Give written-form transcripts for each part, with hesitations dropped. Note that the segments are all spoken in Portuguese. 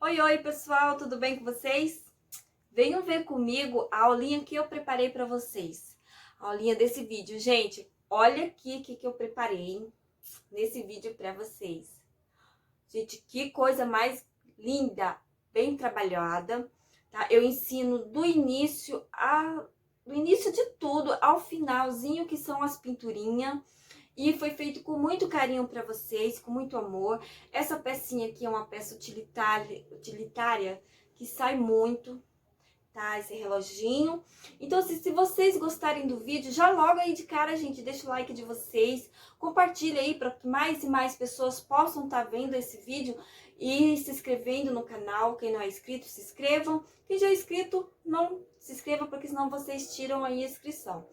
Oi, oi, pessoal, tudo bem com vocês? Venham ver comigo a aulinha que eu preparei para vocês. A aulinha desse vídeo. Gente, olha aqui o que eu preparei nesse vídeo para vocês. Gente, que coisa mais linda, bem trabalhada, tá? Eu ensino do início de tudo ao finalzinho, que são as pinturinhas. E foi feito com muito carinho para vocês, com muito amor. Essa pecinha aqui é uma peça utilitária que sai muito, tá? Esse reloginho. Então, se vocês gostarem do vídeo, já logo aí de cara, gente, deixa o like de vocês. Compartilha aí para que mais e mais pessoas possam estar vendo esse vídeo e se inscrevendo no canal. Quem não é inscrito, se inscrevam. Quem já é inscrito, não se inscreva, porque senão vocês tiram aí a inscrição.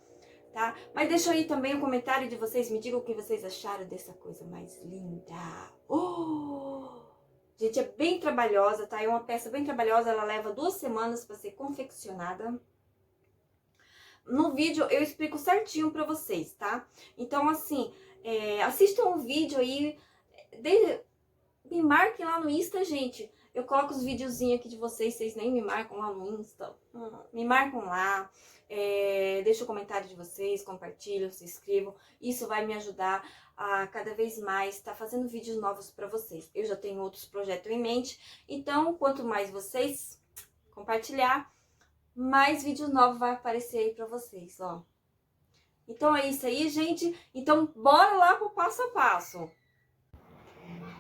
Tá? Mas deixa aí também um comentário de vocês, me digam o que vocês acharam dessa coisa mais linda. Gente, é bem trabalhosa, tá? É uma peça bem trabalhosa, ela leva 2 semanas para ser confeccionada. No vídeo eu explico certinho para vocês, tá? Então, assim, assistam o vídeo aí, me marquem lá no Insta, gente. Eu coloco os videozinhos aqui de vocês nem me marcam lá no Insta. Me marcam lá. Deixa o comentário de vocês, compartilham, se inscrevam. Isso vai me ajudar a cada vez mais estar fazendo vídeos novos para vocês. Eu já tenho outros projetos em mente, então quanto mais vocês compartilhar, mais vídeo novo vai aparecer aí para vocês, ó. Então é isso aí, gente. Então bora lá pro passo a passo.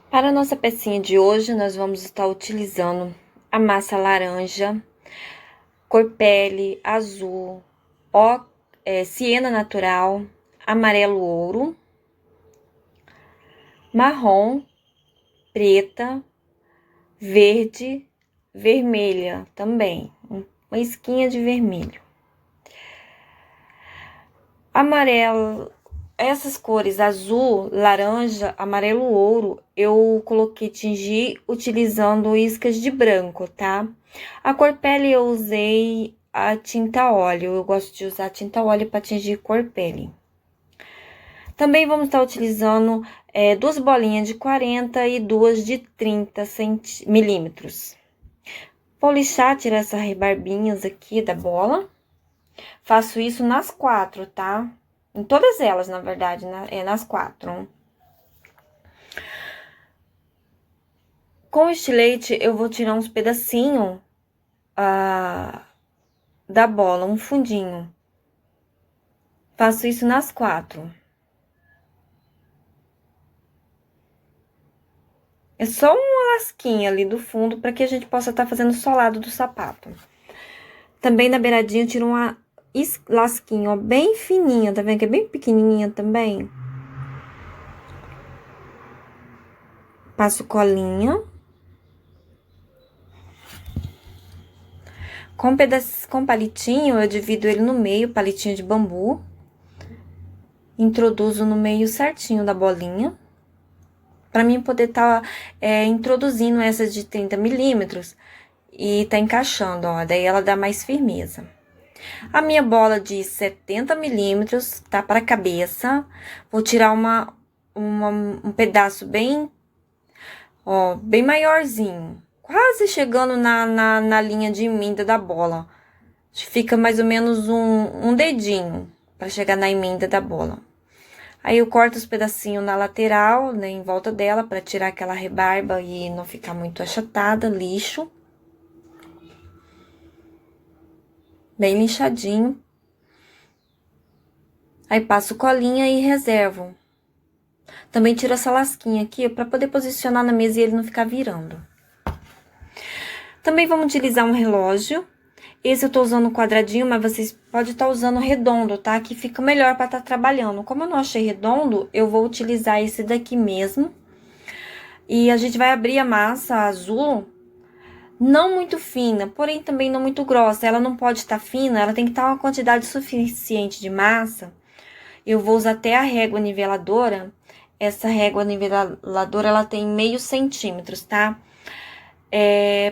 Para a nossa pecinha de hoje, nós vamos estar utilizando a massa laranja, cor pele, azul, siena natural, amarelo ouro, marrom, preta, verde, vermelha também, uma esquinha de vermelho. Amarelo, essas cores azul, laranja, amarelo ouro, eu coloquei tingir utilizando iscas de branco, tá? A cor pele eu usei a tinta óleo, eu gosto de usar tinta óleo para tingir cor pele. Também vamos estar utilizando 2 bolinhas de 40 e 2 de 30 milímetros. Vou lixar, tirar essas rebarbinhas aqui da bola. Faço isso nas 4, tá? Em todas elas, na verdade, nas 4. Com o estilete, eu vou tirar uns pedacinhos da bola, um fundinho. Faço isso nas 4. É só uma lasquinha ali do fundo para que a gente possa estar fazendo o solado do sapato. Também na beiradinha eu tiro uma lasquinha, ó, bem fininha, tá vendo que é bem pequenininha também? Passo colinha. Com palitinho, eu divido ele no meio, palitinho de bambu. Introduzo no meio certinho da bolinha. Pra mim poder tá introduzindo essa de 30 milímetros e tá encaixando, ó. Daí ela dá mais firmeza. A minha bola de 70 milímetros tá para a cabeça. Vou tirar um pedaço bem, ó, bem maiorzinho. Quase chegando na linha de emenda da bola. Fica mais ou menos um dedinho para chegar na emenda da bola. Aí eu corto os pedacinhos na lateral, né, em volta dela, para tirar aquela rebarba e não ficar muito achatada, lixo. Bem lixadinho. Aí passo colinha e reservo. Também tiro essa lasquinha aqui, para poder posicionar na mesa e ele não ficar virando. Também vamos utilizar um relógio. Esse eu tô usando quadradinho, mas vocês podem estar usando redondo, tá? Que fica melhor para estar trabalhando. Como eu não achei redondo, eu vou utilizar esse daqui mesmo. E a gente vai abrir a massa azul, não muito fina, porém também não muito grossa. Ela não pode estar fina, ela tem que estar uma quantidade suficiente de massa. Eu vou usar até a régua niveladora. Essa régua niveladora, ela tem meio centímetros, tá?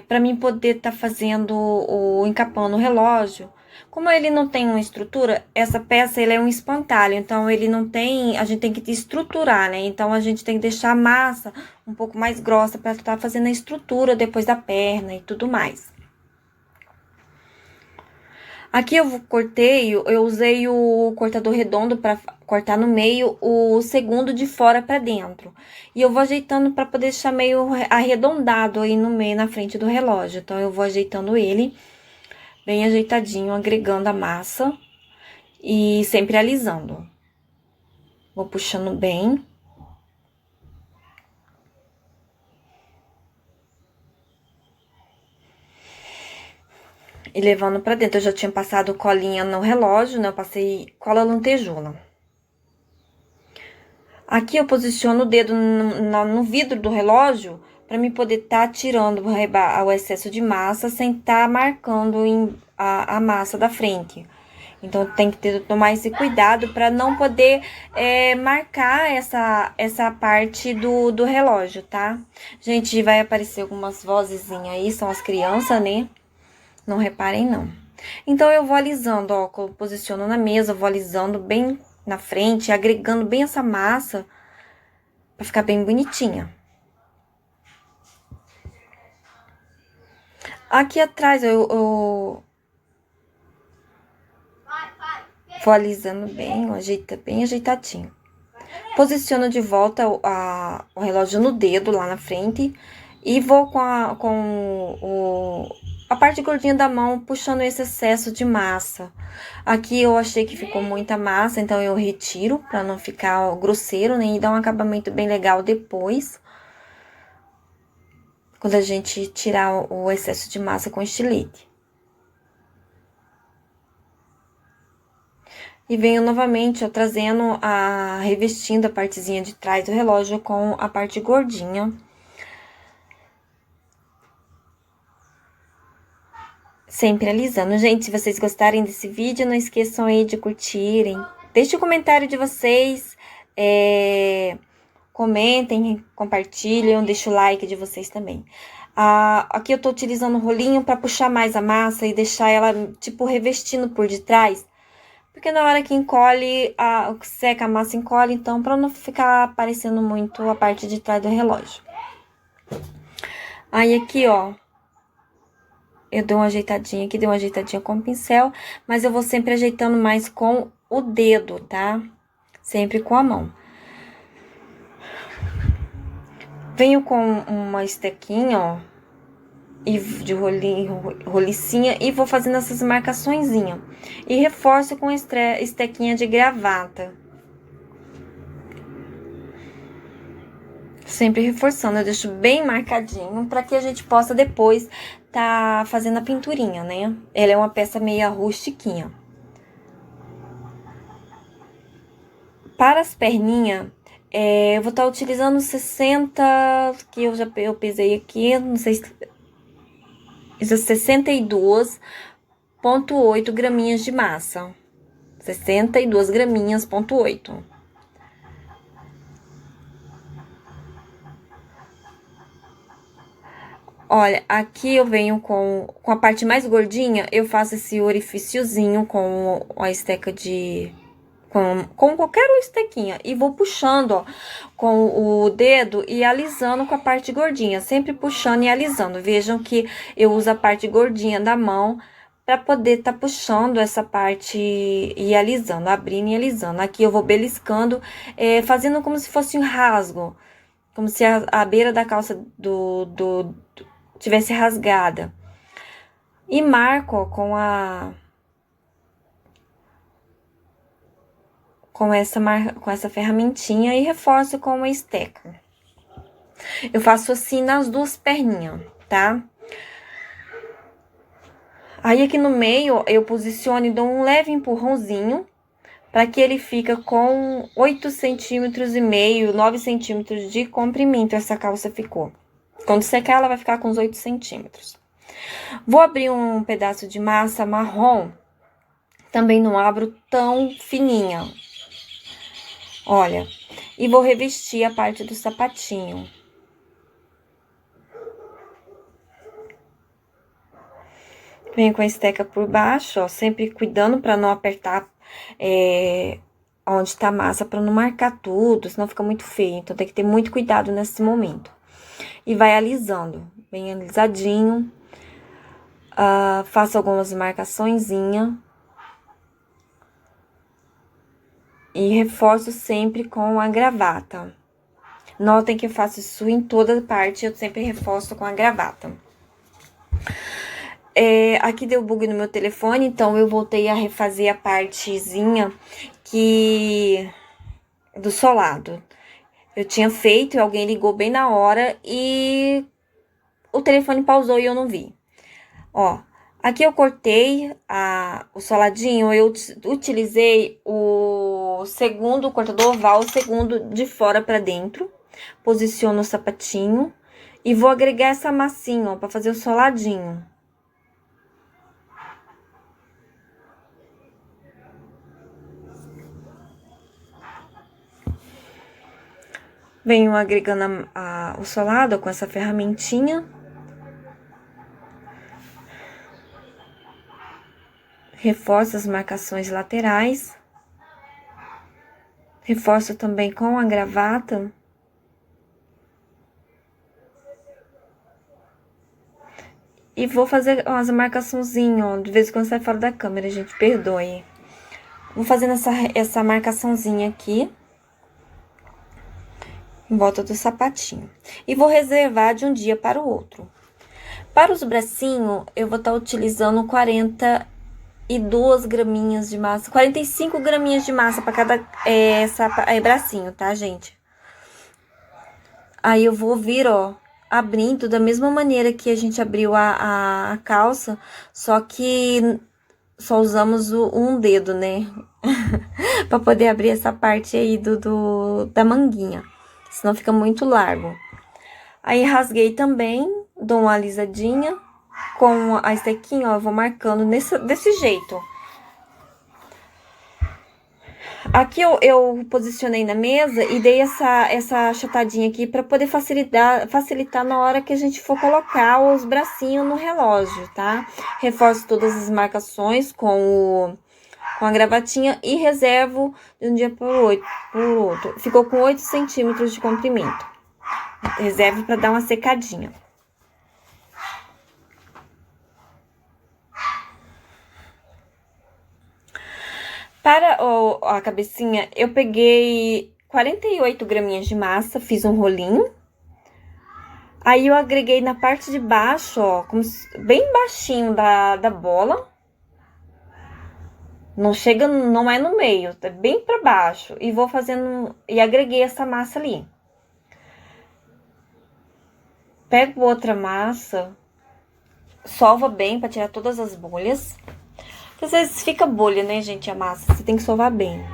Para mim poder estar fazendo encapando o relógio. Como ele não tem uma estrutura, essa peça ele é um espantalho, então ele não tem, a gente tem que estruturar, né? Então a gente tem que deixar a massa um pouco mais grossa para estar fazendo a estrutura depois da perna e tudo mais. Aqui eu cortei, eu usei o cortador redondo para cortar no meio o segundo de fora para dentro. E eu vou ajeitando para poder deixar meio arredondado aí no meio, na frente do relógio. Então, eu vou ajeitando ele bem ajeitadinho, agregando a massa e sempre alisando. Vou puxando bem. E levando pra dentro. Eu já tinha passado colinha no relógio, né? Eu passei cola lantejoula. Aqui eu posiciono o dedo no vidro do relógio pra me poder tá tirando o excesso de massa sem tá marcando a massa da frente. Então, tem que tomar esse cuidado para não poder marcar essa parte do relógio, tá? Gente, vai aparecer algumas vozezinhas aí, são as crianças, né? Não reparem, não. Então, eu vou alisando, ó, posiciono na mesa, vou alisando bem na frente, agregando bem essa massa pra ficar bem bonitinha. Aqui atrás, eu vou alisando bem, bem ajeitadinho. Posiciono de volta o relógio no dedo lá na frente e vou com a parte gordinha da mão puxando esse excesso de massa. Aqui eu achei que ficou muita massa, então eu retiro para não ficar grosseiro, né? E dar um acabamento bem legal depois. Quando a gente tirar o excesso de massa com estilete. E venho novamente, ó, revestindo a partezinha de trás do relógio com a parte gordinha. Sempre alisando. Gente, se vocês gostarem desse vídeo, não esqueçam aí de curtirem. Deixe o comentário de vocês, comentem, compartilhem, deixe o like de vocês também. Aqui eu tô utilizando o rolinho para puxar mais a massa e deixar ela, tipo, revestindo por detrás. Porque na hora que encolhe, seca a massa encolhe, então, para não ficar aparecendo muito a parte de trás do relógio. Aí aqui, ó, eu dou uma ajeitadinha aqui, dei uma ajeitadinha com o pincel, mas eu vou sempre ajeitando mais com o dedo, tá? Sempre com a mão. Venho com uma estequinha, ó, e de rolicinha, e vou fazendo essas marcaçõezinhas. E reforço com estequinha de gravata. Sempre reforçando, eu deixo bem marcadinho, para que a gente possa depois tá fazendo a pinturinha, né? Ela é uma peça meio rustiquinha. Para as perninhas, eu vou estar utilizando 60, que eu pesei aqui, não sei se... 62,8 graminhas de massa. 62 graminhas, ponto 8. Olha, aqui eu venho com a parte mais gordinha, eu faço esse orifíciozinho com a esteca com qualquer estequinha. E vou puxando, ó, com o dedo e alisando com a parte gordinha. Sempre puxando e alisando. Vejam que eu uso a parte gordinha da mão para poder tá puxando essa parte e alisando, abrindo e alisando. Aqui eu vou beliscando, fazendo como se fosse um rasgo. Como se a beira da calça tivesse rasgada. E marco, ó, com essa ferramentinha e reforço com uma esteca. Eu faço assim nas duas perninhas, tá? Aí, aqui no meio, eu posiciono e dou um leve empurrãozinho, para que ele fica com 8,5 centímetros, 9 centímetros de comprimento, essa calça ficou. Quando secar, ela vai ficar com uns 8 centímetros. Vou abrir um pedaço de massa marrom, também não abro tão fininha. Olha, e vou revestir a parte do sapatinho. Venho com a esteca por baixo, ó, sempre cuidando para não apertar onde tá a massa pra não marcar tudo, senão fica muito feio. Então, tem que ter muito cuidado nesse momento. E vai alisando, bem alisadinho. Faço algumas marcaçõezinhas. E reforço sempre com a gravata. Notem que eu faço isso em toda parte, eu sempre reforço com a gravata. Aqui deu bug no meu telefone, então eu voltei a refazer a partezinha do solado. Eu tinha feito, alguém ligou bem na hora e o telefone pausou e eu não vi. Ó, aqui eu cortei o soladinho, eu utilizei o segundo cortador oval, o segundo de fora pra dentro. Posiciono o sapatinho e vou agregar essa massinha, ó, pra fazer o soladinho. Venho agregando o solado com essa ferramentinha. Reforço as marcações laterais. Reforço também com a gravata. E vou fazer umas marcaçãozinhas, ó. De vez em quando sai fora da câmera, gente, perdoe. Vou fazendo essa marcaçãozinha aqui. Em volta do sapatinho. E vou reservar de um dia para o outro. Para os bracinhos, eu vou estar utilizando 42 graminhas de massa, 45 graminhas de massa para cada bracinho, tá, gente? Aí eu vou vir, ó, abrindo da mesma maneira que a gente abriu a calça, só que só usamos um dedo, né? Pra poder abrir essa parte aí da manguinha, senão fica muito largo. Aí rasguei também, dou uma alisadinha com a estequinha, ó, eu vou marcando desse jeito. Aqui eu posicionei na mesa e dei essa achatadinha aqui pra poder facilitar na hora que a gente for colocar os bracinhos no relógio, tá? Reforço todas as marcações com a gravatinha e reservo de um dia por outro. Ficou com 8 centímetros de comprimento. Reservo pra dar uma secadinha. Para a cabecinha, eu peguei 48 graminhas de massa, fiz um rolinho. Aí, eu agreguei na parte de baixo, ó, bem baixinho da bola. Não é no meio, tá bem pra baixo. E vou fazendo, e agreguei essa massa ali. Pego outra massa, sova bem pra tirar todas as bolhas. Às vezes fica bolha, né, gente, a massa. Você tem que sovar bem.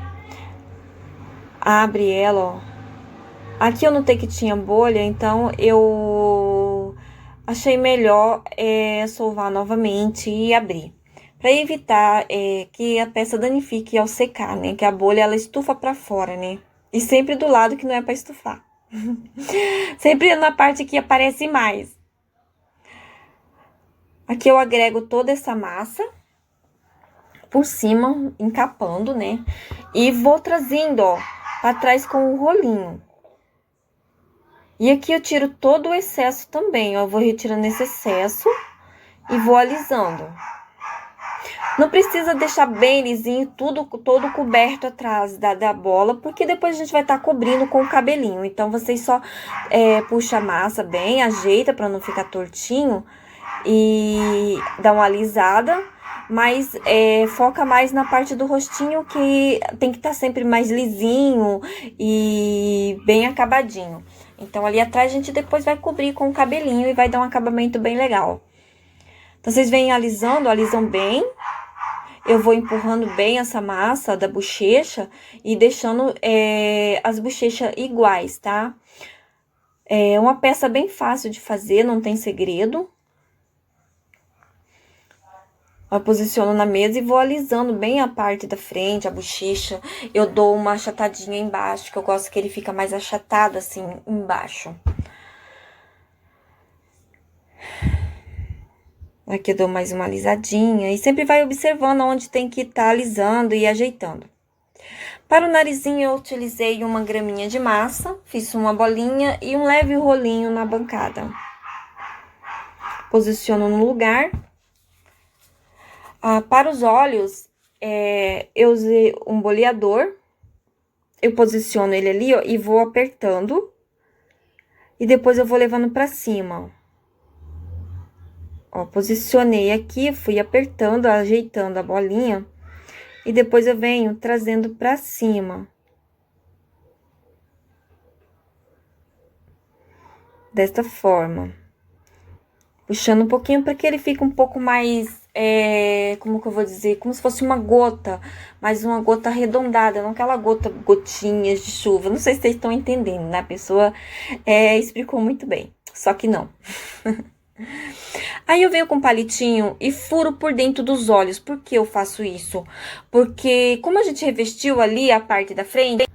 Abre ela, ó. Aqui eu notei que tinha bolha, então eu achei melhor sovar novamente e abrir. Pra evitar que a peça danifique ao secar, né? Que a bolha, ela estufa pra fora, né? E sempre do lado que não é pra estufar. Sempre na parte que aparece mais. Aqui eu agrego toda essa massa por cima, encapando, né? E vou trazendo, ó, pra trás com o rolinho. E aqui eu tiro todo o excesso também, ó. Eu vou retirando esse excesso e vou alisando. Não precisa deixar bem lisinho, todo coberto atrás da bola, porque depois a gente vai estar cobrindo com o cabelinho. Então, vocês só puxa a massa bem, ajeita pra não ficar tortinho e dá uma alisada. Mas foca mais na parte do rostinho, que tem que estar sempre mais lisinho e bem acabadinho. Então, ali atrás a gente depois vai cobrir com o cabelinho e vai dar um acabamento bem legal. Então, vocês vêm alisam bem. Eu vou empurrando bem essa massa da bochecha e deixando as bochechas iguais, tá? É uma peça bem fácil de fazer, não tem segredo. Eu posiciono na mesa e vou alisando bem a parte da frente, a bochecha. Eu dou uma achatadinha embaixo, que eu gosto que ele fica mais achatado assim, embaixo. Aqui eu dou mais uma alisadinha e sempre vai observando onde tem que estar alisando e ajeitando. Para o narizinho, eu utilizei uma graminha de massa, fiz uma bolinha e um leve rolinho na bancada. Posiciono no lugar. Para os olhos, eu usei um boleador. Eu posiciono ele ali, ó, e vou apertando. E depois eu vou levando pra cima, ó. Posicionei aqui, fui apertando, ajeitando a bolinha. E depois eu venho trazendo pra cima. Desta forma. Puxando um pouquinho para que ele fique um pouco mais, como que eu vou dizer? Como se fosse uma gota, mas uma gota arredondada, não aquela gotinhas de chuva. Não sei se vocês estão entendendo, né? A pessoa explicou muito bem, só que não. Aí eu venho com um palitinho e furo por dentro dos olhos. Por que eu faço isso? Porque como a gente revestiu ali a parte da frente,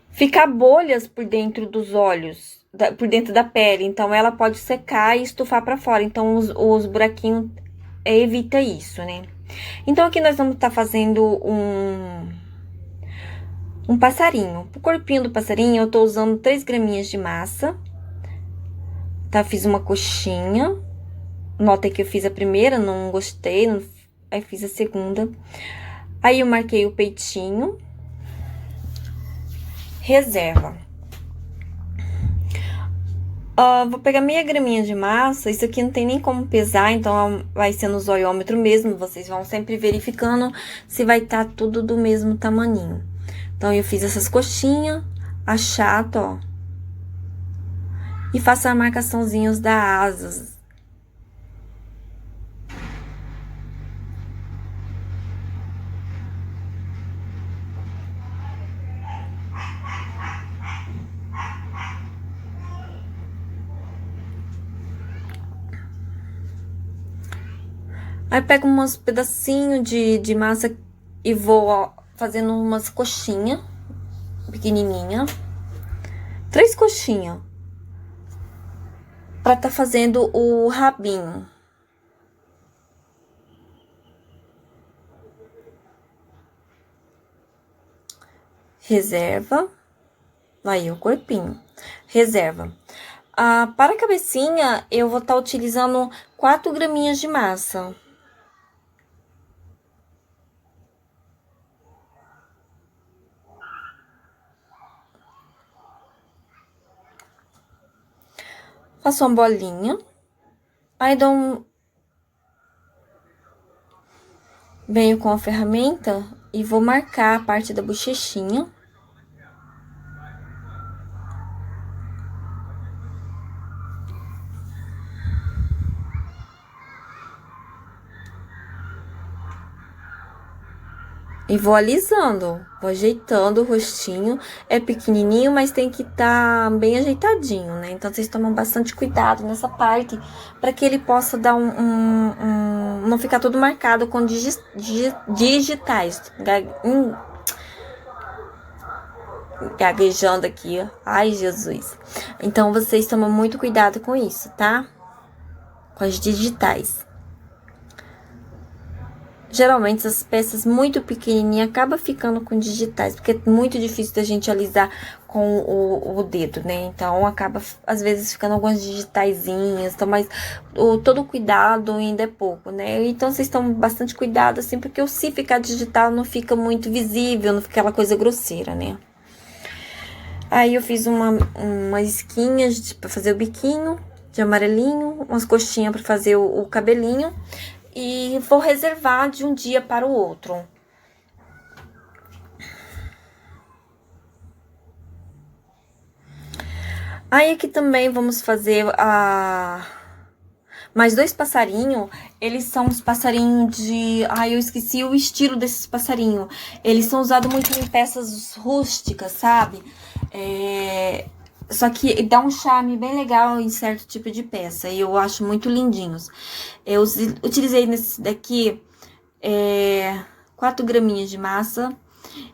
fica bolhas por dentro dos olhos, por dentro da pele. Então, ela pode secar e estufar pra fora. Então, os buraquinhos evita isso, né? Então, aqui nós vamos estar fazendo um passarinho. O corpinho do passarinho, eu tô usando 3 graminhas de massa. Tá? Fiz uma coxinha. Nota que eu fiz a primeira, não gostei, aí fiz a segunda. Aí eu marquei o peitinho. Reserva. Vou pegar meia graminha de massa. Isso aqui não tem nem como pesar, então vai ser no zoiômetro mesmo. Vocês vão sempre verificando se vai estar tudo do mesmo tamaninho. Então, eu fiz essas coxinhas, achato, ó. E faço a marcaçãozinhos das asas. Aí, pego uns pedacinhos de massa e vou, ó, fazendo umas coxinhas pequenininha. 3 coxinhas. Pra tá fazendo o rabinho. Reserva. Aí, o corpinho. Reserva. Para a cabecinha, eu vou estar utilizando 4 graminhas de massa. Faço uma bolinha. Aí, venho com a ferramenta e vou marcar a parte da bochechinha. E vou alisando, vou ajeitando o rostinho. É pequenininho, mas tem que estar bem ajeitadinho, né? Então, vocês tomam bastante cuidado nessa parte, para que ele possa dar não ficar todo marcado com digitais. Gaguejando aqui, ó. Ai, Jesus. Então, vocês tomam muito cuidado com isso, tá? Com as digitais. Geralmente, essas peças muito pequenininhas acabam ficando com digitais, porque é muito difícil da gente alisar com o dedo, né? Então, acaba, às vezes, ficando algumas digitaizinhas, então, mas todo cuidado ainda é pouco, né? Então, vocês tomam bastante cuidado, assim, porque se ficar digital, não fica muito visível, não fica aquela coisa grosseira, né? Aí, eu fiz umas esquinhas pra fazer o biquinho de amarelinho, umas coxinhas pra fazer o cabelinho. E vou reservar de um dia para o outro. Aí, aqui também vamos fazer mais 2 passarinhos. Eles são os passarinhos de... Ai, eu esqueci o estilo desses passarinhos. Eles são usados muito em peças rústicas, sabe? Só que dá um charme bem legal em certo tipo de peça. E eu acho muito lindinhos. Eu utilizei nesse daqui 4 graminhas de massa.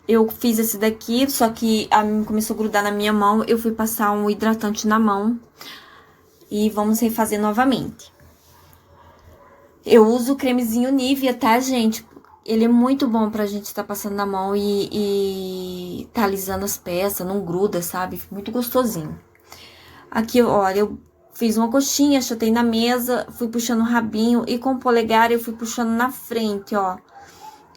Eu fiz esse daqui, só que começou a grudar na minha mão. Eu fui passar um hidratante na mão. E vamos refazer novamente. Eu uso o cremezinho Nivea, tá, gente? Ele é muito bom pra gente estar passando na mão e tá alisando as peças, não gruda, sabe? Muito gostosinho. Aqui, olha, eu fiz uma coxinha, achatei na mesa, fui puxando o rabinho e com o polegar eu fui puxando na frente, ó.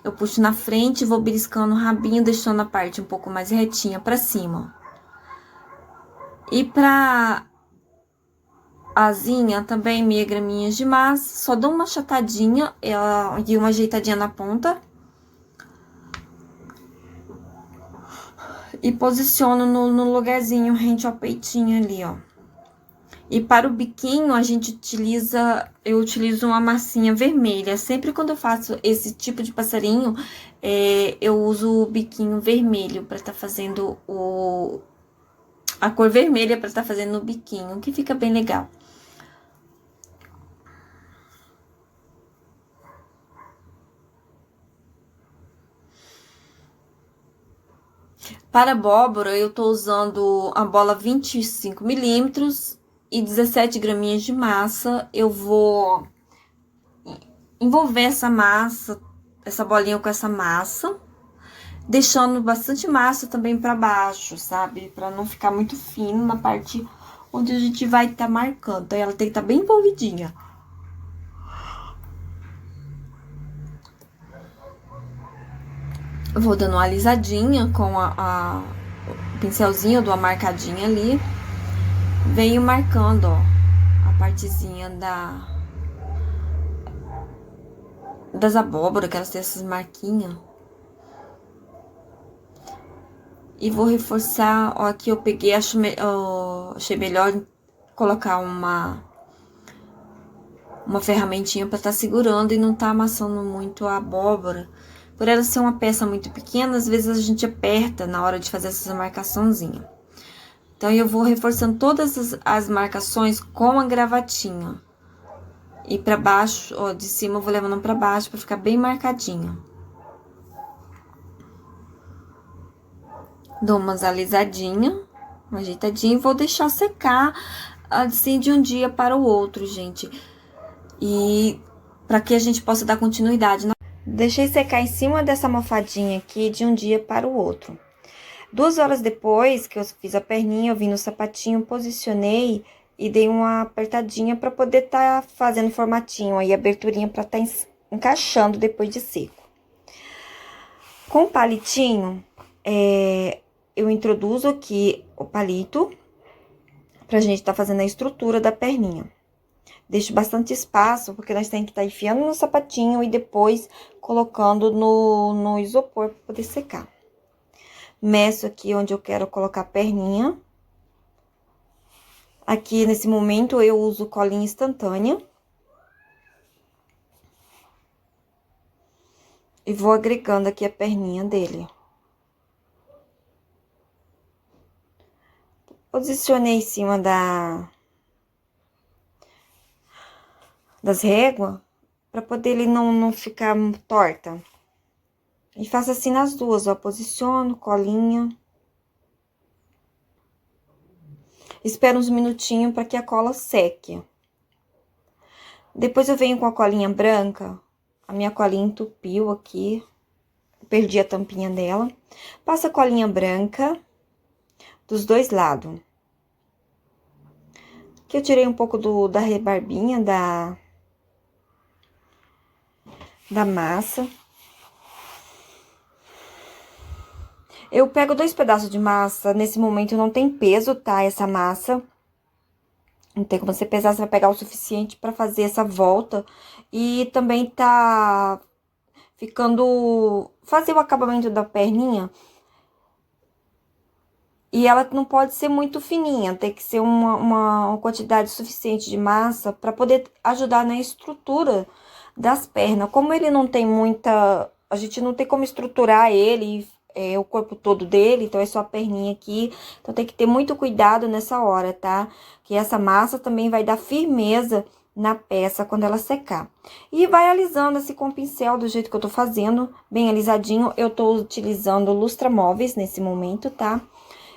Eu puxo na frente, vou beliscando o rabinho, deixando a parte um pouco mais retinha pra cima. E pra asinha, também meia graminha de massa, só dou uma achatadinha e uma ajeitadinha na ponta. E posiciono no lugarzinho rente ao peitinho ali, ó. E para o biquinho, eu utilizo uma massinha vermelha. Sempre quando eu faço esse tipo de passarinho, eu uso o biquinho vermelho para estar fazendo a cor vermelha para estar fazendo o biquinho, que fica bem legal. Para abóbora, eu tô usando a bola 25 milímetros e 17 graminhas de massa. Eu vou envolver essa bolinha com essa massa, deixando bastante massa também para baixo, sabe? Para não ficar muito fino na parte onde a gente vai estar marcando. Então, ela tem que estar bem envolvidinha. Eu vou dando uma alisadinha com o pincelzinho, dou uma marcadinha ali. Venho marcando, ó, a partezinha das abóboras, que elas têm essas marquinhas. E vou reforçar, ó, aqui eu peguei, achei melhor colocar uma ferramentinha pra estar segurando e não tá amassando muito a abóbora. Por ela ser uma peça muito pequena, às vezes a gente aperta na hora de fazer essas marcaçãozinhas. Então, eu vou reforçando todas as marcações com a gravatinha. E pra baixo, ó, de cima eu vou levando pra baixo pra ficar bem marcadinho. Dou umas alisadinhas, uma ajeitadinha e vou deixar secar, assim, de um dia para o outro, gente. E para que a gente possa dar continuidade. Deixei secar em cima dessa almofadinha aqui de um dia para o outro. 2 horas depois que eu fiz a perninha, eu vim no sapatinho, posicionei e dei uma apertadinha para poder estar fazendo formatinho aí, aberturinha para estar encaixando depois de seco. Com o palitinho, eu introduzo aqui o palito pra gente estar fazendo a estrutura da perninha. Deixo bastante espaço, porque nós temos que estar enfiando no sapatinho e depois colocando no isopor para poder secar. Meço aqui onde eu quero colocar a perninha. Aqui, nesse momento, eu uso colinha instantânea. E vou agregando aqui a perninha dele. Posicionei em cima das réguas, para poder ele não ficar torta. E faço assim nas duas, ó, posiciono, colinha. Espero uns minutinhos para que a cola seque. Depois eu venho com a colinha branca, a minha colinha entupiu aqui, perdi a tampinha dela. Passo a colinha branca dos dois lados. Aqui eu tirei um pouco da rebarbinha da massa. Eu pego 2 pedaços de massa, nesse momento não tem peso, tá? Essa massa. Não tem como você pesar, você vai pegar o suficiente pra fazer essa volta. E também tá ficando... Fazer o acabamento da perninha. E ela não pode ser muito fininha, tem que ser uma quantidade suficiente de massa pra poder ajudar na estrutura das pernas. Como ele não tem muita... A gente não tem como estruturar ele, o corpo todo dele, então é só a perninha aqui. Então, tem que ter muito cuidado nessa hora, tá? Que essa massa também vai dar firmeza na peça quando ela secar. E vai alisando assim com o pincel, do jeito que eu tô fazendo, bem alisadinho. Eu tô utilizando lustramóveis nesse momento, tá?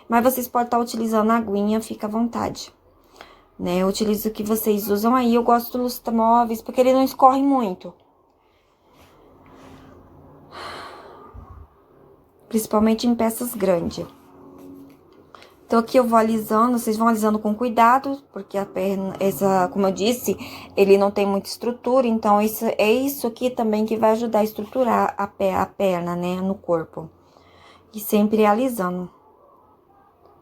Mas vocês podem estar utilizando a aguinha, fica à vontade. Né? Eu utilizo o que vocês usam aí. Eu gosto do lustramóveis porque ele não escorre muito. principalmente em peças grandes. Então, aqui eu vou alisando, vocês vão alisando com cuidado, porque a perna, como eu disse, ele não tem muita estrutura, então é isso aqui também que vai ajudar a estruturar a perna, né, no corpo. E sempre alisando,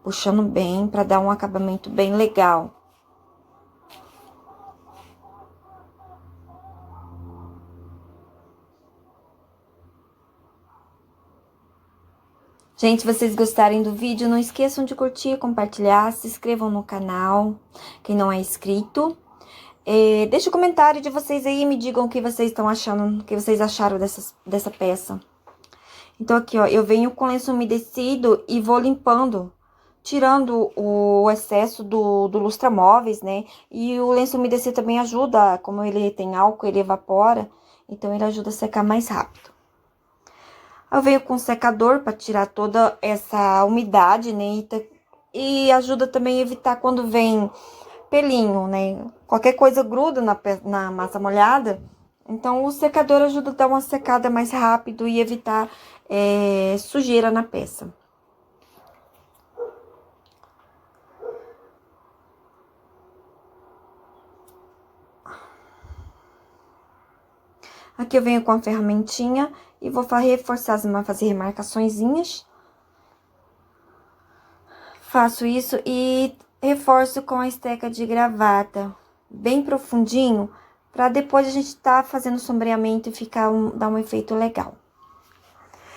puxando bem, pra dar um acabamento bem legal. Gente, se vocês gostarem do vídeo, não esqueçam de curtir, compartilhar, se inscrevam no canal, quem não é inscrito. Deixa um comentário de vocês aí, me digam o que vocês estão achando, o que vocês acharam dessa peça. Então, aqui, ó, eu venho com lenço umedecido e vou limpando, tirando o excesso do lustramóveis, né? E o lenço umedecido também ajuda, como ele tem álcool, ele evapora, então ele ajuda a secar mais rápido. Eu venho com secador para tirar toda essa umidade, né? E ajuda também a evitar quando vem pelinho, né? Qualquer coisa gruda na massa molhada. Então, o secador ajuda a dar uma secada mais rápido e evitar sujeira na peça. Aqui eu venho com a ferramentinha e vou reforçar, fazer remarcaçõezinhas. Faço isso e reforço com a esteca de gravata, bem profundinho, para depois a gente tá fazendo sombreamento e dar um efeito legal.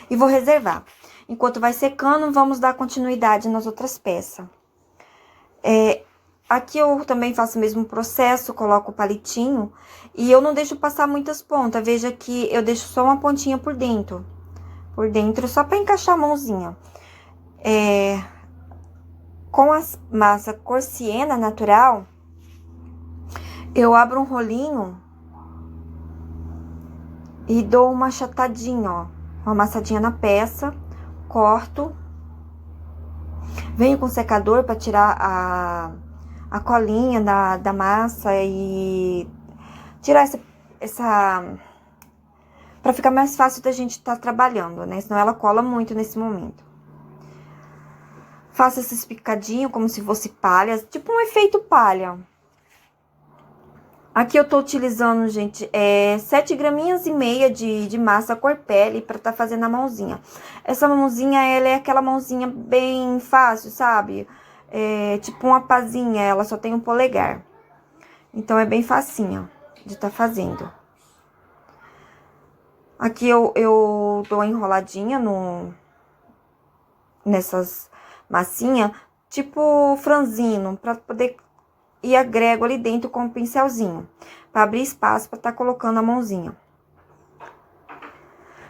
E vou reservar. Enquanto vai secando, vamos dar continuidade nas outras peças. Aqui eu também faço o mesmo processo, coloco o palitinho e eu não deixo passar muitas pontas. Veja que eu deixo só uma pontinha por dentro. Só para encaixar a mãozinha. Com a massa cor siena natural, eu abro um rolinho e dou uma achatadinha, ó. Uma amassadinha na peça, corto. Venho com o secador para tirar a colinha da massa e tirar para ficar mais fácil da gente estar trabalhando, né? Senão ela cola muito nesse momento. Faço esses picadinhos como se fosse palha, tipo um efeito palha. Aqui eu tô utilizando, gente, 7,5 graminhas de massa cor pele pra tá fazendo a mãozinha. Essa mãozinha, ela é aquela mãozinha bem fácil, sabe? Tipo uma pazinha, ela só tem um polegar. Então, é bem facinho de tá fazendo. Aqui eu dou uma enroladinha nessas massinhas, tipo franzino, pra poder... E agrego ali dentro com o pincelzinho, para abrir espaço para tá colocando a mãozinha.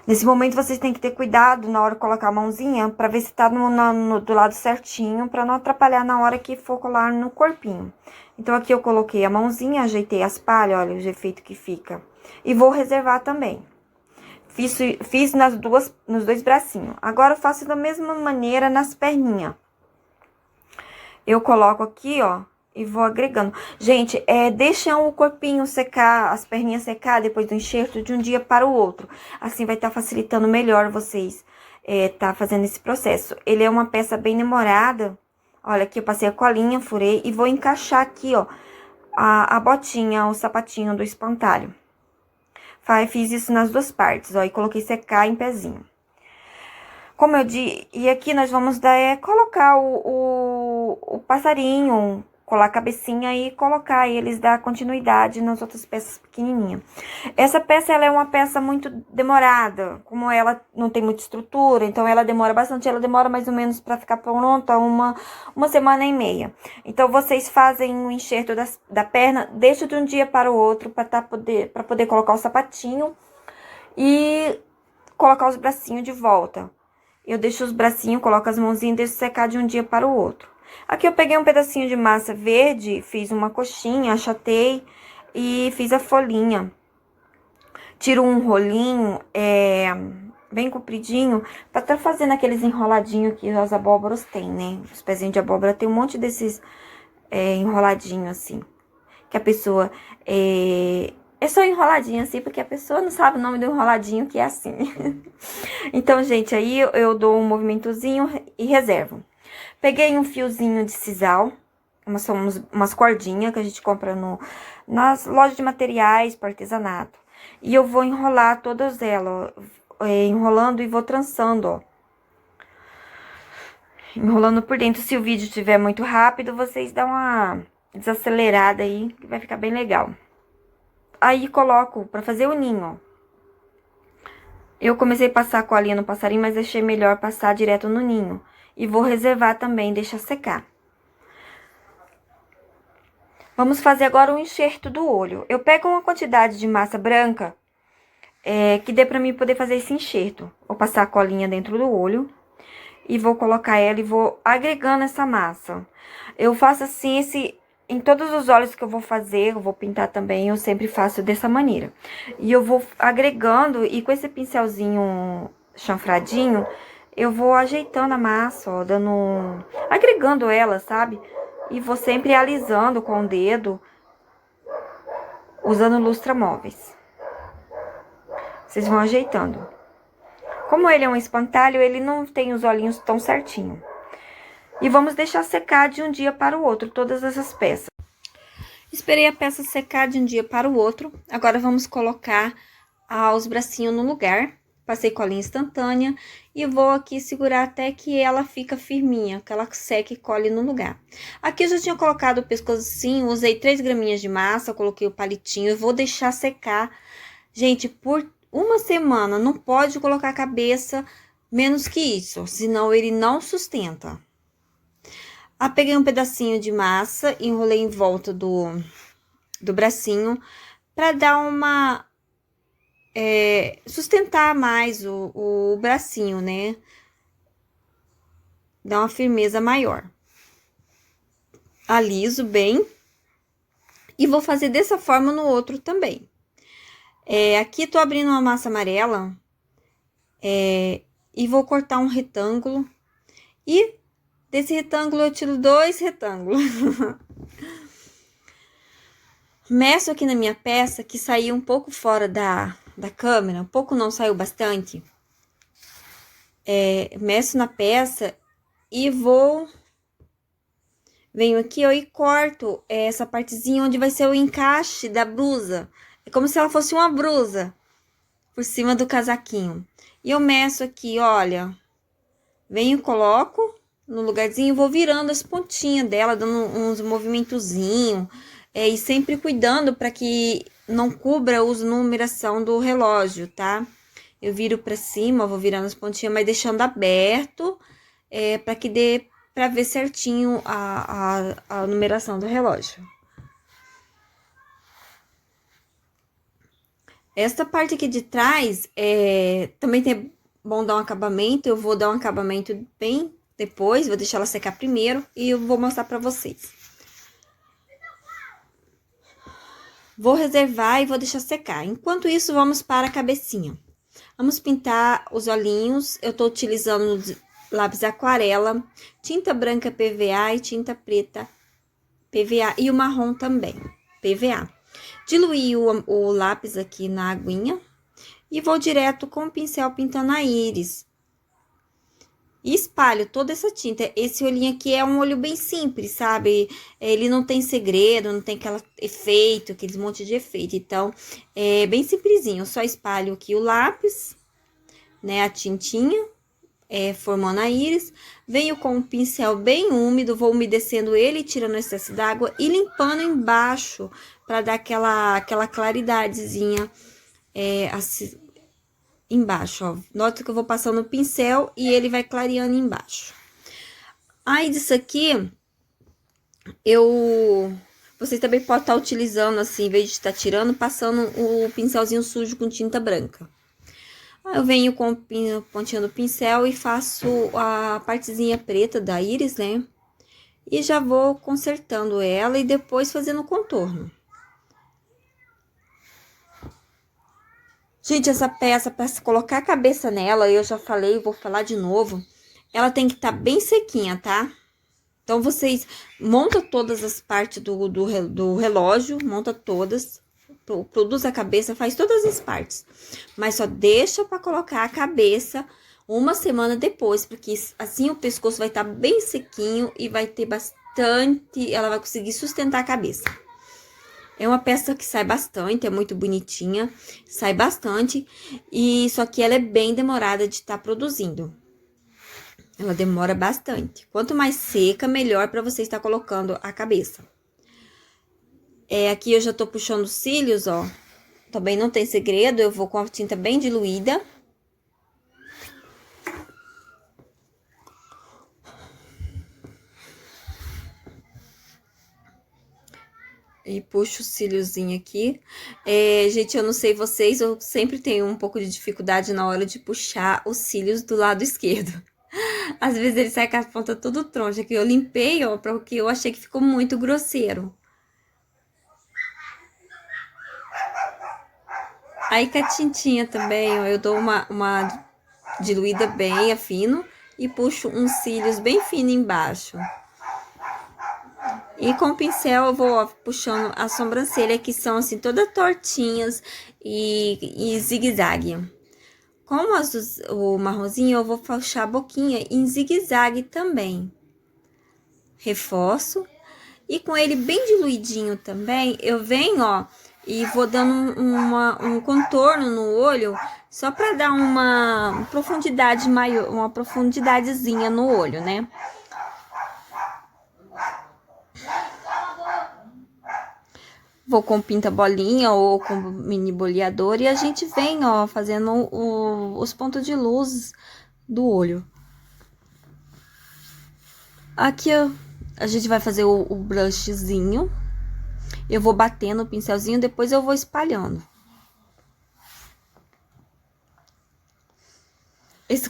Nesse momento, vocês têm que ter cuidado na hora de colocar a mãozinha, para ver se tá do lado certinho, para não atrapalhar na hora que for colar no corpinho. Então, aqui eu coloquei a mãozinha, ajeitei as palhas, olha o efeito que fica. E vou reservar também. Fiz nos dois bracinhos. Agora, eu faço da mesma maneira nas perninhas. Eu coloco aqui, ó. E vou agregando. Gente, deixam o corpinho secar, as perninhas secar depois do enxerto de um dia para o outro. Assim vai estar facilitando melhor vocês tá fazendo esse processo. Ele é uma peça bem demorada. Olha, aqui eu passei a colinha, furei e vou encaixar aqui, ó, a botinha, o sapatinho do espantalho. Fiz isso nas duas partes, ó, e coloquei secar em pezinho. Como eu disse, e aqui nós vamos colocar o passarinho, colar a cabecinha e colocar eles, dar continuidade nas outras peças pequenininhas. Essa peça, ela é uma peça muito demorada, como ela não tem muita estrutura, então ela demora bastante, ela demora mais ou menos para ficar pronta uma semana e meia. Então, vocês fazem o enxerto da perna, deixa de um dia para o outro, para poder colocar o sapatinho e colocar os bracinhos de volta. Eu deixo os bracinhos, coloco as mãozinhas e deixo secar de um dia para o outro. Aqui eu peguei um pedacinho de massa verde, fiz uma coxinha, achatei e fiz a folhinha. Tiro um rolinho bem compridinho, pra tá fazendo aqueles enroladinhos que as abóboras têm, né? Os pezinhos de abóbora tem um monte desses enroladinhos assim. Que a pessoa... É deixou enroladinho assim, porque a pessoa não sabe o nome do enroladinho, que é assim. Então, gente, aí eu dou um movimentozinho e reservo. Peguei um fiozinho de sisal, são umas cordinhas que a gente compra nas lojas de materiais para artesanato. E eu vou enrolar todas elas, ó, enrolando e vou trançando, ó. Enrolando por dentro. Se o vídeo estiver muito rápido, vocês dão uma desacelerada aí, que vai ficar bem legal. Aí, coloco pra fazer o ninho, ó. Eu comecei a passar a colinha no passarinho, mas achei melhor passar direto no ninho. E vou reservar também, deixar secar. Vamos fazer agora o enxerto do olho. Eu pego uma quantidade de massa branca, que dê pra mim poder fazer esse enxerto. Vou passar a colinha dentro do olho. E vou colocar ela e vou agregando essa massa. Eu faço assim, em todos os olhos que eu vou fazer, eu vou pintar também, eu sempre faço dessa maneira. E eu vou agregando, e com esse pincelzinho chanfradinho, eu vou ajeitando a massa, ó, agregando ela, sabe? E vou sempre alisando com o dedo, usando lustramóveis. Vocês vão ajeitando. Como ele é um espantalho, ele não tem os olhinhos tão certinho. E vamos deixar secar de um dia para o outro, todas essas peças. Esperei a peça secar de um dia para o outro. Agora, vamos colocar os bracinhos no lugar. Passei colinha instantânea e vou aqui segurar até que ela fica firminha, que ela seque e cole no lugar. Aqui eu já tinha colocado o pescocinho, usei 3 graminhas de massa, coloquei o palitinho e vou deixar secar. Gente, por uma semana, não pode colocar a cabeça menos que isso, senão ele não sustenta. Peguei um pedacinho de massa, enrolei em volta do bracinho, para dar uma... sustentar mais o bracinho, né? Dar uma firmeza maior. Aliso bem. E vou fazer dessa forma no outro também. Aqui tô abrindo uma massa amarela, e vou cortar um retângulo, e desse retângulo eu tiro 2 retângulos. Meço aqui na minha peça, que saiu um pouco fora da câmera, um pouco não, saiu bastante. Meço na peça e venho aqui, ó, e corto essa partezinha onde vai ser o encaixe da blusa. É como se ela fosse uma blusa por cima do casaquinho. E eu meço aqui, olha. Venho, coloco no lugarzinho, vou virando as pontinhas dela, dando uns movimentozinhos. E sempre cuidando para que não cubra a numeração do relógio, tá? Eu viro pra cima, vou virando as pontinhas, mas deixando aberto, para que dê pra ver certinho a numeração do relógio. Esta parte aqui de trás, também tem bom dar um acabamento. Eu vou dar um acabamento bem depois, vou deixar ela secar primeiro e eu vou mostrar pra vocês. Vou reservar e vou deixar secar. Enquanto isso, vamos para a cabecinha. Vamos pintar os olhinhos. Eu tô utilizando lápis aquarela, tinta branca PVA e tinta preta PVA e o marrom também, PVA. Diluí o lápis aqui na aguinha e vou direto com o pincel pintando a íris. E espalho toda essa tinta. Esse olhinho aqui é um olho bem simples, sabe? Ele não tem segredo, não tem aquele efeito, aqueles monte de efeito. Então, é bem simplesinho. Eu só espalho aqui o lápis, né? A tintinha, formando a íris. Venho com um pincel bem úmido, vou umedecendo ele, tirando o excesso d'água e limpando embaixo, para dar aquela claridadezinha, assim, embaixo, ó. Nota que eu vou passando o pincel e ele vai clareando embaixo. Aí, disso aqui, vocês também podem estar utilizando, assim, em vez de estar tirando, passando o pincelzinho sujo com tinta branca. Aí, eu venho com a pontinha do pincel e faço a partezinha preta da íris, né? E já vou consertando ela e depois fazendo o contorno. Gente, essa peça, para colocar a cabeça nela, eu já falei, vou falar de novo, ela tem que estar bem sequinha, tá? Então, vocês montam todas as partes do relógio, monta todas, produz a cabeça, faz todas as partes. Mas só deixa pra colocar a cabeça uma semana depois, porque assim o pescoço vai estar bem sequinho e vai ter bastante, ela vai conseguir sustentar a cabeça. É uma peça que sai bastante, é muito bonitinha, sai bastante, e só que ela é bem demorada de estar produzindo. Ela demora bastante. Quanto mais seca, melhor para você estar colocando a cabeça. Aqui eu já tô puxando os cílios, ó. Também não tem segredo, eu vou com a tinta bem diluída. E puxo o cíliozinho aqui. Gente, eu não sei vocês, eu sempre tenho um pouco de dificuldade na hora de puxar os cílios do lado esquerdo. Às vezes ele sai com a ponta tudo troncha, que eu limpei, ó, porque eu achei que ficou muito grosseiro. Aí com a tintinha também, ó, eu dou uma diluída bem fino e puxo uns cílios bem fino embaixo. E com o pincel eu vou, ó, puxando a sobrancelha, que são assim todas tortinhas e zigue-zague. Com o marronzinho eu vou puxar a boquinha em zigue-zague também. Reforço. E com ele bem diluidinho também, eu venho, ó, e vou dando um contorno no olho, só pra dar uma profundidade maior, uma profundidadezinha no olho, né? Vou com pinta bolinha ou com mini boleador e a gente vem, ó, fazendo os pontos de luz do olho. Aqui, ó, a gente vai fazer o blushzinho. Eu vou batendo o pincelzinho, depois eu vou espalhando.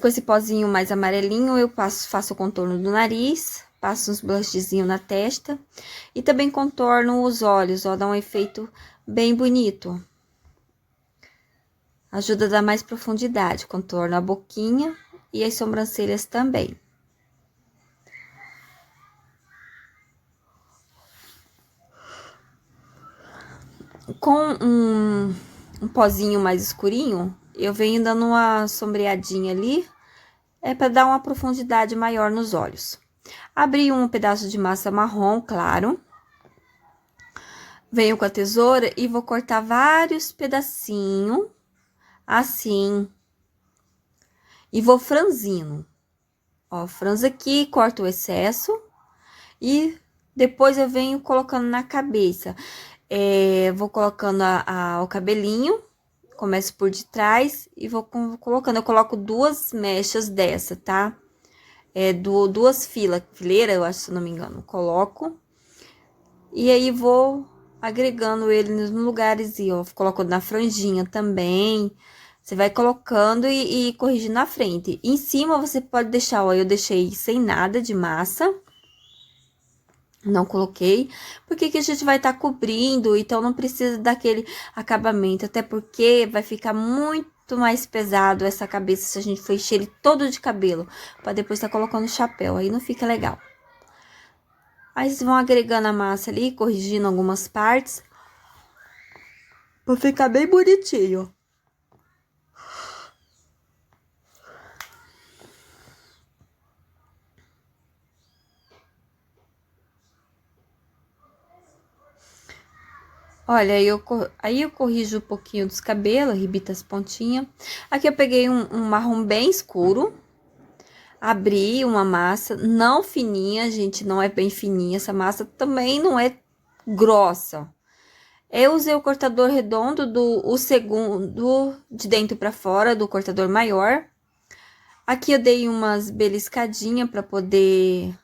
Com esse pozinho mais amarelinho, eu faço o contorno do nariz, passo uns blushzinho na testa. E também contorno os olhos, ó, dá um efeito bem bonito. Ajuda a dar mais profundidade, contorno a boquinha e as sobrancelhas também. Com um pozinho mais escurinho, eu venho dando uma sombreadinha ali, para dar uma profundidade maior nos olhos. Abri um pedaço de massa marrom, claro. Venho com a tesoura e vou cortar vários pedacinhos, assim. E vou franzindo. Ó, franzo aqui, corto o excesso. E depois eu venho colocando na cabeça. Vou colocando o cabelinho, começo por detrás e vou colocando. Eu coloco 2 mechas dessa, tá? Duas fileiras, eu acho, se não me engano. Coloco. E aí vou agregando ele nos lugares e ó, coloco na franjinha também. Você vai colocando e corrigindo na frente. Em cima você pode deixar, ó, eu deixei sem nada de massa. Não coloquei, porque que a gente vai estar cobrindo, então não precisa daquele acabamento, até porque vai ficar muito mais pesado essa cabeça se a gente for encher ele todo de cabelo, para depois estar colocando chapéu, aí não fica legal. Aí vocês vão agregando a massa ali, corrigindo algumas partes, para ficar bem bonitinho. Olha, aí eu corrijo um pouquinho dos cabelos, arrebito as pontinhas. Aqui eu peguei um marrom bem escuro. Abri uma massa, não fininha, gente, não é bem fininha. Essa massa também não é grossa. Eu usei o cortador redondo o segundo de dentro para fora, do cortador maior. Aqui eu dei umas beliscadinhas para poder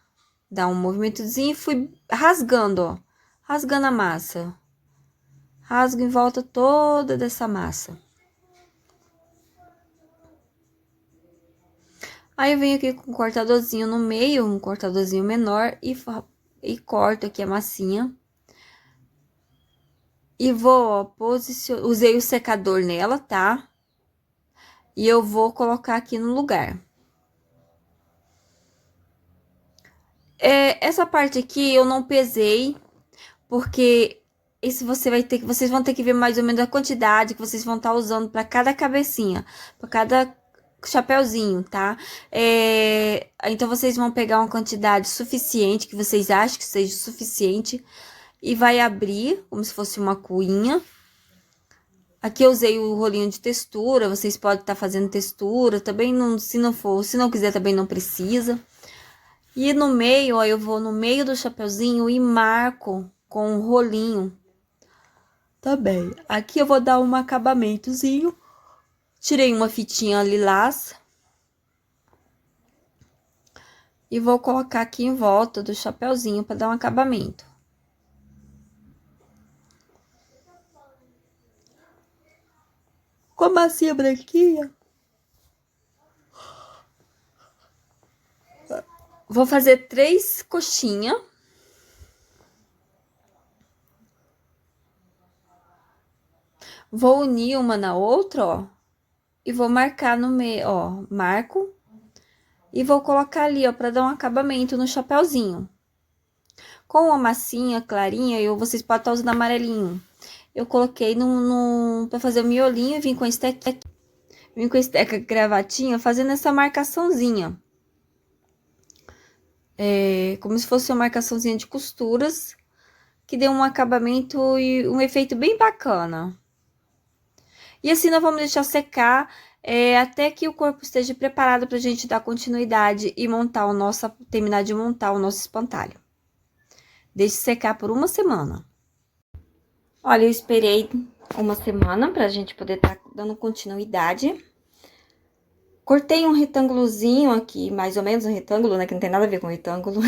dar um movimentozinho e fui rasgando, ó. Rasgando a massa. Rasgo em volta toda dessa massa. Aí eu venho aqui com um cortadorzinho no meio, um cortadorzinho menor e corto aqui a massinha. E vou, ó, usei o secador nela, tá? E eu vou colocar aqui no lugar. Essa parte aqui eu não pesei, porque esse vocês vão ter que ver mais ou menos a quantidade que vocês vão estar usando para cada cabecinha, para cada chapeuzinho, tá? Então, vocês vão pegar uma quantidade suficiente, que vocês acham que seja suficiente, e vai abrir como se fosse uma cuinha. Aqui eu usei o rolinho de textura, vocês podem estar fazendo textura, também não, se não quiser também não precisa. E no meio, ó, eu vou no meio do chapeuzinho e marco com um rolinho. Também. Aqui eu vou dar um acabamentozinho. Tirei uma fitinha lilás. E vou colocar aqui em volta do chapeuzinho para dar um acabamento. Com a massinha branquinha. Vou fazer 3 coxinhas. Vou unir uma na outra, ó. E vou marcar no meio, ó. Marco. E vou colocar ali, ó, para dar um acabamento no chapeuzinho. Com a massinha clarinha, vocês podem estar usando amarelinho. Eu coloquei para fazer o miolinho e vim com a esteca gravatinha fazendo essa marcaçãozinha. Como se fosse uma marcaçãozinha de costuras, que deu um acabamento e um efeito bem bacana. E assim nós vamos deixar secar até que o corpo esteja preparado para a gente dar continuidade e terminar de montar o nosso espantalho. Deixe secar por 1 semana. Olha, eu esperei 1 semana pra gente poder estar dando continuidade. Cortei um retângulozinho aqui, mais ou menos um retângulo, né? Que não tem nada a ver com retângulo.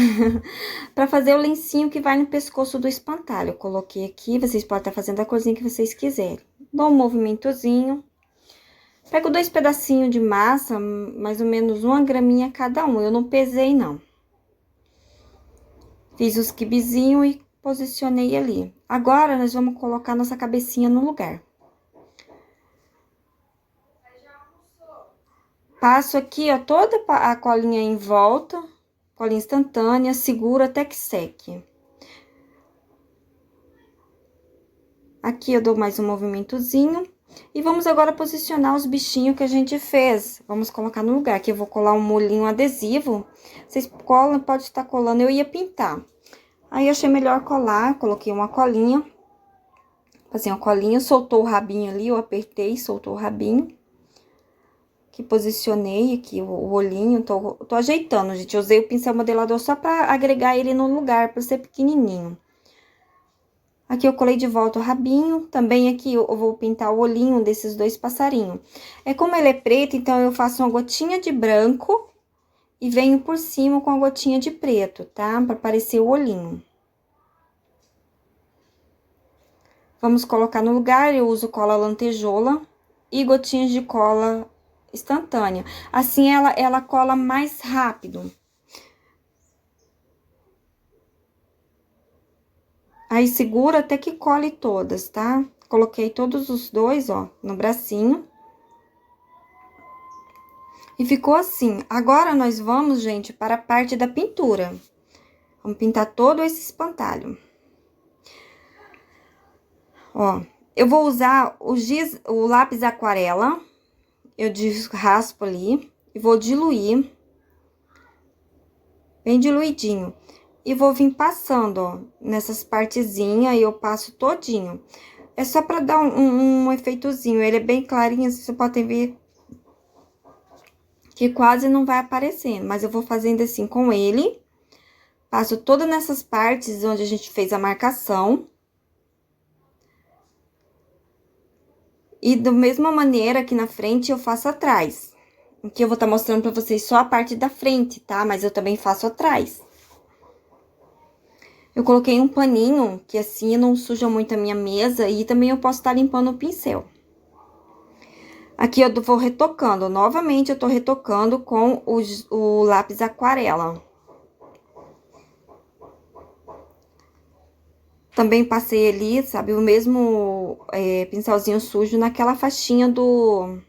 Pra fazer o lencinho que vai no pescoço do espantalho. Eu coloquei aqui, vocês podem estar fazendo a corzinha que vocês quiserem. Dou um movimentozinho. Pego 2 pedacinhos de massa, mais ou menos 1 graminha cada um. Eu não pesei, não. Fiz os quibezinhos e posicionei ali. Agora, nós vamos colocar nossa cabecinha no lugar. Passo aqui, ó, toda a colinha em volta, colinha instantânea, seguro até que seque. Aqui eu dou mais um movimentozinho. E vamos agora posicionar os bichinhos que a gente fez. Vamos colocar no lugar. Aqui eu vou colar um molhinho adesivo. Vocês colam, pode estar colando, eu ia pintar. Aí, eu achei melhor colar, coloquei uma colinha. Fazer uma colinha, soltou o rabinho ali, eu apertei, soltou o rabinho. Aqui, posicionei aqui o olhinho, tô ajeitando, gente. Eu usei o pincel modelador só pra agregar ele no lugar, pra ser pequenininho. Aqui, eu colei de volta o rabinho. Também aqui, eu vou pintar o olhinho desses 2 passarinhos. Como ele é preto, então, eu faço uma gotinha de branco e venho por cima com a gotinha de preto, tá? Pra parecer o olhinho. Vamos colocar no lugar, eu uso cola lantejoula e gotinhas de cola instantânea. Assim, ela cola mais rápido. Aí, segura até que cole todas, tá? Coloquei todos os 2, ó, no bracinho. E ficou assim. Agora, nós vamos, gente, para a parte da pintura. Vamos pintar todo esse espantalho. Ó, eu vou usar o lápis aquarela. Eu raspo ali e vou diluir. Bem diluidinho. E vou vir passando, ó, nessas partezinhas, e eu passo todinho. É só pra dar um efeitozinho. Ele é bem clarinho, você pode ver que quase não vai aparecendo. Mas eu vou fazendo assim com ele. Passo toda nessas partes onde a gente fez a marcação. E da mesma maneira aqui na frente, eu faço atrás. Aqui eu vou estar mostrando pra vocês só a parte da frente, tá? Mas eu também faço atrás. Eu coloquei um paninho, que assim não suja muito a minha mesa, e também eu posso estar limpando o pincel. Aqui eu vou retocando, novamente eu tô retocando com o lápis aquarela. Também passei ali, sabe, o mesmo pincelzinho sujo naquela faixinha do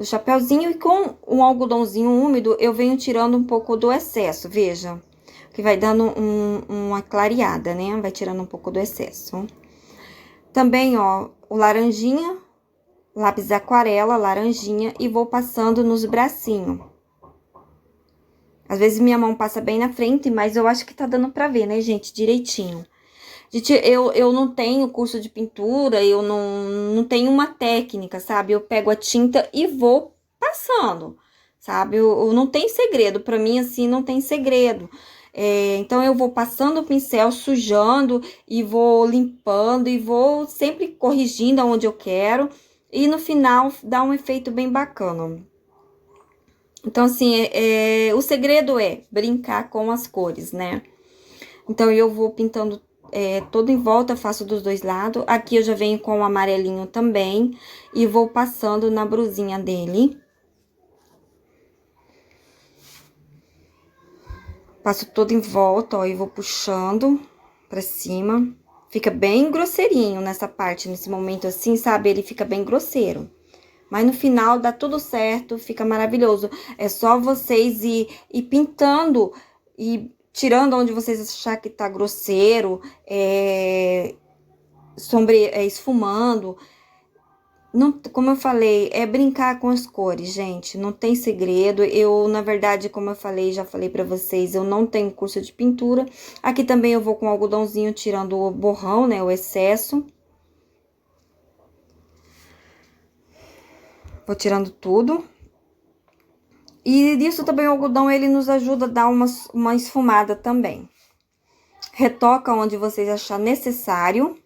chapeuzinho, e com um algodãozinho úmido eu venho tirando um pouco do excesso, veja. Que vai dando uma clareada, né? Vai tirando um pouco do excesso. Também, ó, o laranjinha, lápis aquarela, laranjinha, e vou passando nos bracinhos. Às vezes minha mão passa bem na frente, mas eu acho que tá dando pra ver, né, gente, direitinho. Gente, eu não tenho curso de pintura, eu não tenho uma técnica, sabe? Eu pego a tinta e vou passando, sabe? Eu não tem segredo, pra mim, assim, não tem segredo. Então, eu vou passando o pincel, sujando, e vou limpando, e vou sempre corrigindo aonde eu quero. E no final, dá um efeito bem bacana. Então, assim, o segredo é brincar com as cores, né? Então, eu vou pintando todo em volta, faço dos dois lados. Aqui eu já venho com o amarelinho também e vou passando na brusinha dele. Passo todo em volta, ó, e vou puxando pra cima. Fica bem grosseirinho nessa parte, nesse momento assim, sabe? Ele fica bem grosseiro. Mas no final dá tudo certo, fica maravilhoso. É só vocês ir pintando e tirando onde vocês achar que tá grosseiro, esfumando. Não, como eu falei, é brincar com as cores, gente. Não tem segredo. Eu, na verdade, como eu falei, já falei pra vocês, eu não tenho curso de pintura. Aqui também eu vou com algodãozinho tirando o borrão, né, o excesso. Vou tirando tudo. E disso também o algodão, ele nos ajuda a dar uma esfumada também. Retoca onde vocês achar necessário.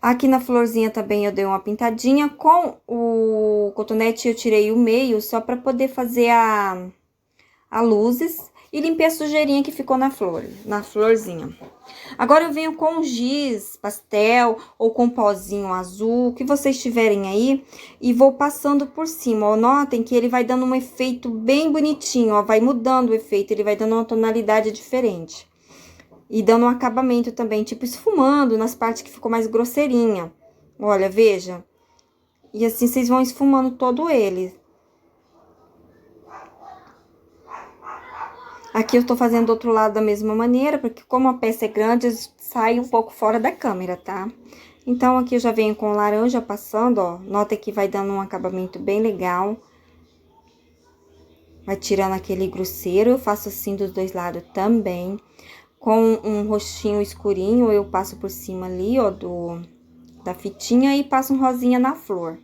Aqui na florzinha também eu dei uma pintadinha. Com o cotonete eu tirei o meio, só pra poder fazer a luzes. E limpei a sujeirinha que ficou na florzinha. Agora eu venho com giz, pastel ou com pozinho azul, o que vocês tiverem aí, e vou passando por cima, ó. Notem que ele vai dando um efeito bem bonitinho, ó, vai mudando o efeito, ele vai dando uma tonalidade diferente. E dando um acabamento também, tipo esfumando nas partes que ficou mais grosseirinha. Olha, veja. E assim vocês vão esfumando todo ele. Aqui eu tô fazendo do outro lado da mesma maneira, porque como a peça é grande, sai um pouco fora da câmera, tá? Então, aqui eu já venho com laranja passando, ó. Nota que vai dando um acabamento bem legal. Vai tirando aquele grosseiro, eu faço assim dos dois lados também. Com um roxinho escurinho, eu passo por cima ali, ó, da fitinha e passo um rosinha na flor.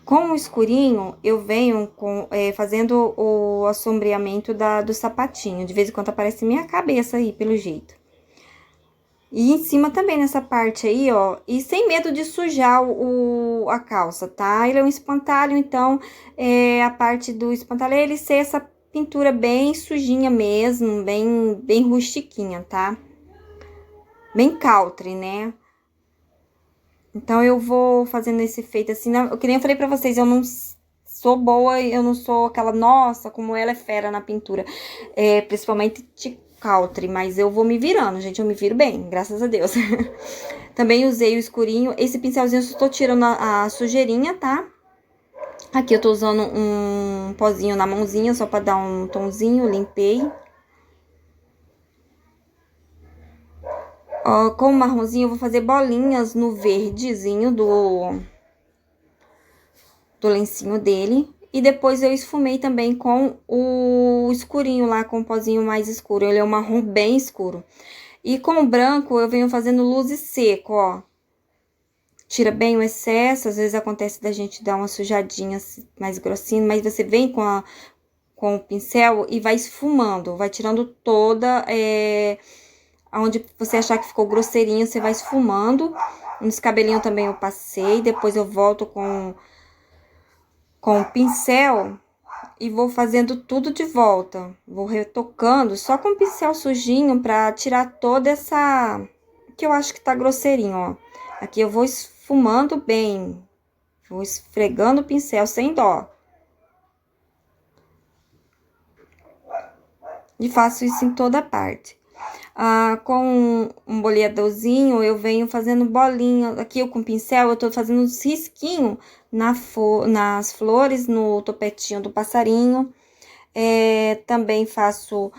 Com o escurinho, eu venho fazendo o assombreamento do sapatinho. De vez em quando aparece minha cabeça aí, pelo jeito. E em cima também, nessa parte aí, ó. E sem medo de sujar a calça, tá? Ele é um espantalho, então, a parte do espantalho é ele ser essa pintura bem sujinha mesmo, bem rustiquinha, tá? Bem country, né? Então, eu vou fazendo esse efeito assim, que nem eu falei pra vocês, eu não sou boa, eu não sou aquela, nossa, como ela é fera na pintura, principalmente de country, mas eu vou me virando, gente, eu me viro bem, graças a Deus. Também usei o escurinho, esse pincelzinho eu só tô tirando a sujeirinha, tá? Aqui eu tô usando um pozinho na mãozinha, só pra dar um tonzinho, limpei. Ó, com o marronzinho eu vou fazer bolinhas no verdezinho do lencinho dele. E depois eu esfumei também com o escurinho lá, com o pozinho mais escuro. Ele é um marrom bem escuro. E com o branco eu venho fazendo luz e seco, ó. Tira bem o excesso, às vezes acontece da gente dar uma sujadinha mais grossinha, mas você vem com o pincel e vai esfumando, vai tirando toda, onde você achar que ficou grosseirinho, você vai esfumando. Nos cabelinhos também eu passei, depois eu volto com o pincel e vou fazendo tudo de volta. Vou retocando só com o pincel sujinho pra tirar toda essa, que eu acho que tá grosseirinho, ó. Aqui eu vou esfumando bem, vou esfregando o pincel sem dó. E faço isso em toda parte. Com um boleadorzinho, eu venho fazendo bolinha. Aqui eu com pincel, eu tô fazendo uns risquinhos nas flores, no topetinho do passarinho. Também faço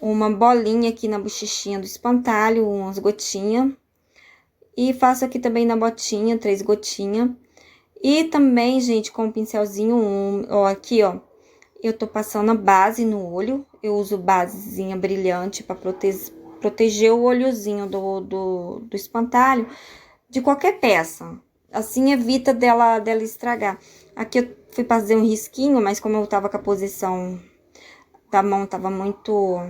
uma bolinha aqui na bochechinha do espantalho, umas gotinhas. E faço aqui também na botinha, 3 gotinhas. E também, gente, com o pincelzinho, ó, aqui, ó, eu tô passando a base no olho. Eu uso basezinha brilhante pra proteger o olhozinho do espantalho de qualquer peça. Assim evita dela estragar. Aqui eu fui fazer um risquinho, mas como eu tava com a posição da mão, tava muito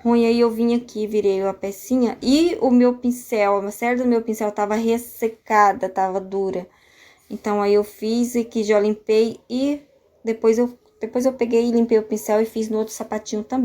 ruim, aí eu vim aqui, virei a pecinha. E o meu pincel, a cerda do meu pincel tava ressecada, tava dura. Então, aí eu fiz aqui, já limpei e depois eu peguei e limpei o pincel e fiz no outro sapatinho também.